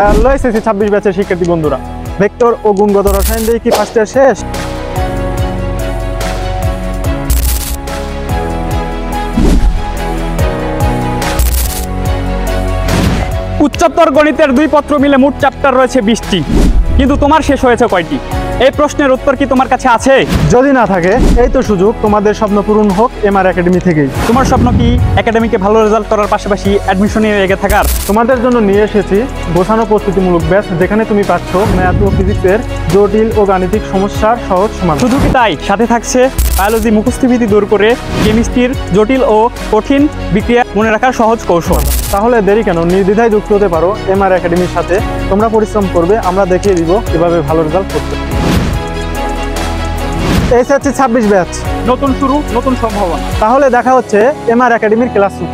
Hello SSC 26 ব্যাচের শিক্ষার্থী বন্ধুরা, ভেক্টর ও গুণগত রসায়ন দিয়ে কি ফার্স্ট ইয়ার শেষ? উচ্চতর গণিতের দুই পত্র মিলে মোট চ্যাপ্টার রয়েছে 20টি, কিন্তু তোমার শেষ হয়েছে কয়টি? এই প্রশ্নের উত্তর কি তোমার কাছে আছে? যদি না থাকে, এই তো সুযোগ তোমাদের স্বপ্ন পূরণ হোক এমআর একাডেমি থেকেই। তোমার স্বপ্ন কি একাডেমিকে ভালো রেজাল্ট করার পাশাপাশি অ্যাডমিশনে এগিয়ে থাকার? তোমাদের জন্য নিয়ে এসেছি গোছানো প্রস্তুতিমূলক ব্যাচ, যেখানে তুমি পাচ্ছ ম্যাথ ও ফিজিক্সের জটিল ও গাণিতিক সমস্যার সহজ সমাধান। শুধু কি তাই, সাথে থাকছে বায়োলজি মুখস্থিভীতি দূর করে কেমিস্ট্রির জটিল ও কঠিন বিক্রিয়া মনে রাখার সহজ কৌশল। তাহলে দেরি কেন, নির্দ্বিধায় যুক্ত হতে পারো এমআর একাডেমির সাথে। তোমরা পরিশ্রম করবে, আমরা দেখিয়ে দিব কিভাবে ভালো রেজাল্ট করতে। এই হচ্ছে 26 ব্যাচ, নতুন শুরু, নতুন সম্ভাবনা। তাহলে দেখা হচ্ছে এমআর একাডেমির ক্লাসরুম।